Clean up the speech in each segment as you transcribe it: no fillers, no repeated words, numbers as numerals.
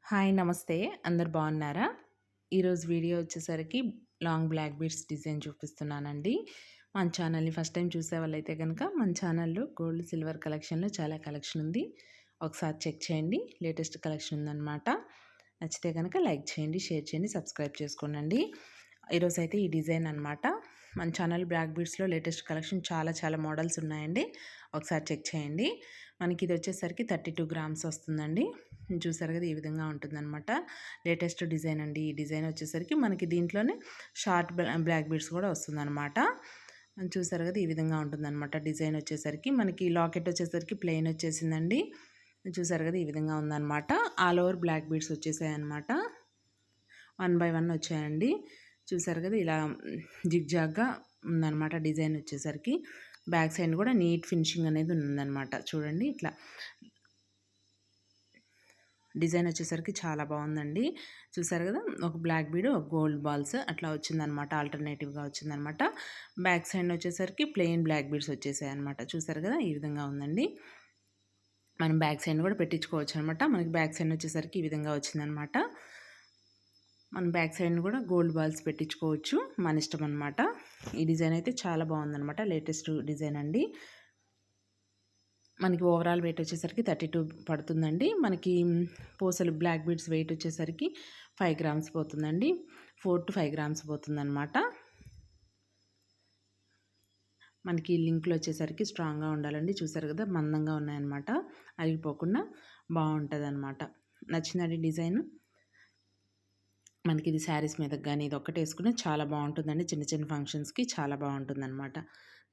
Hi నమస్తే. అందరు బాగున్నారా? ఈరోజు వీడియో వచ్చేసరికి లాంగ్ బ్లాక్ బీడ్స్ డిజైన్ చూపిస్తున్నానండి. మన ఛానల్‌ని ఫస్ట్ టైం చూసే వాళ్ళైతే గనక మన ఛానల్‌లో గోల్డ్, సిల్వర్ కలెక్షన్‌లో చాలా కలెక్షన్ ఉంది. ఒకసారి చెక్ చేయండి. లేటెస్ట్ కలెక్షన్ ఉందనమాట. నచ్చితే గనక లైక్ చేయండి, షేర్ చేయండి, సబ్స్క్రైబ్ చేసుకోండి. ఈరోజైతే ఈ డిజైన్ అనమాట. మన ఛానల్ బ్లాక్ బీడ్స్‌లో లేటెస్ట్ కలెక్షన్ చాలా మోడల్స్ ఉన్నాయండి. ఒకసారి చెక్ చేయండి. మనకి ఇది వచ్చేసరికి 32 గ్రామ్స్ వస్తుందండి. చూసారు కదా, ఈ విధంగా ఉంటుందన్నమాట. లేటెస్ట్ డిజైన్ అండి. ఈ డిజైన్ వచ్చేసరికి మనకి దీంట్లోనే షార్ట్ బ్లాక్ బీడ్స్ కూడా వస్తుందన్నమాట. చూసారు కదా, ఈ విధంగా ఉంటుందన్నమాట. డిజైన్ వచ్చేసరికి మనకి లాకెట్ వచ్చేసరికి ప్లెయిన్ వచ్చేసిందండి. చూసారు కదా, ఈ విధంగా ఉందన్నమాట. ఆల్ ఓవర్ బ్లాక్ బీడ్స్ వచ్చేసాయన్నమాట. 1 బై 1 వచ్చాయండి. చూసారు కదా, ఇలా జిగ్జాగ్గా ఉందన్నమాట డిజైన్ వచ్చేసరికి. బ్యాక్ సైడ్ కూడా నీట్ ఫినిషింగ్ అనేది ఉందన్నమాట. చూడండి, ఇట్లా డిజైన్ వచ్చేసరికి చాలా బాగుందండి. చూసారు కదా, ఒక బ్లాక్ బీడ్, ఒక గోల్డ్ బాల్స్ అట్లా వచ్చిందనమాట. ఆల్టర్నేటివ్గా వచ్చిందనమాట. బ్యాక్ సైడ్ వచ్చేసరికి ప్లెయిన్ బ్లాక్ బీడ్స్ వచ్చేసాయి అనమాట. చూసారు కదా, ఈ విధంగా ఉందండి. మనం బ్యాక్ సైడ్ కూడా పెట్టించుకోవచ్చు అనమాట. మనకి బ్యాక్ సైడ్ వచ్చేసరికి ఈ విధంగా వచ్చిందనమాట. మనం బ్యాక్ సైడ్ కూడా గోల్డ్ బాల్స్ పెట్టించుకోవచ్చు, మన ఇష్టం అనమాట. ఈ డిజైన్ అయితే చాలా బాగుందనమాట. లేటెస్ట్ డిజైన్ అండి. మనకి ఓవరాల్ వెయిట్ వచ్చేసరికి 32 పడుతుందండి. మనకి పూసలు బ్లాక్ బీడ్స్ వెయిట్ వచ్చేసరికి 5 గ్రామ్స్ పోతుందండి. 4 to 5 గ్రామ్స్ పోతుందన్నమాట. మనకి లింక్లు వచ్చేసరికి స్ట్రాంగ్గా ఉండాలండి. చూసారు కదా, మందంగా ఉన్నాయన్నమాట. అరిగిపోకుండా బాగుంటుంది. నచ్చిందండి డిజైన్. మనకి ఇది శారీస్ మీదకి కానీ ఇది ఒక్కటి వేసుకుని చాలా బాగుంటుందండి. చిన్న ఫంక్షన్స్కి చాలా బాగుంటుందన్నమాట.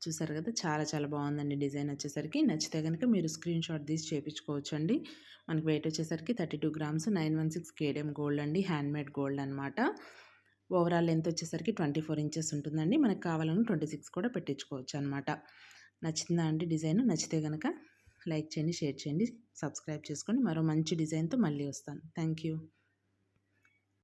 చూసారు కదా, చాలా బాగుందండి డిజైన్ వచ్చేసరికి. నచ్చితే కనుక మీరు స్క్రీన్ షాట్ తీసి చేయించుకోవచ్చండి. మనకి వెయిట్ వచ్చేసరికి 32 గ్రామ్స్, 916 కేడిఎం గోల్డ్ అండి. హ్యాండ్మేడ్ గోల్డ్ అనమాట. ఓవరాల్ లెంత్ వచ్చేసరికి 24 ఇంచెస్ ఉంటుందండి. మనకు కావాలని 26 కూడా పెట్టించుకోవచ్చు అనమాట. నచ్చిందా అండి డిజైన్? నచ్చితే కనుక లైక్ చేయండి, షేర్ చేయండి, సబ్స్క్రైబ్ చేసుకోండి. మరో మంచి డిజైన్తో మళ్ళీ వస్తాను. Thank you.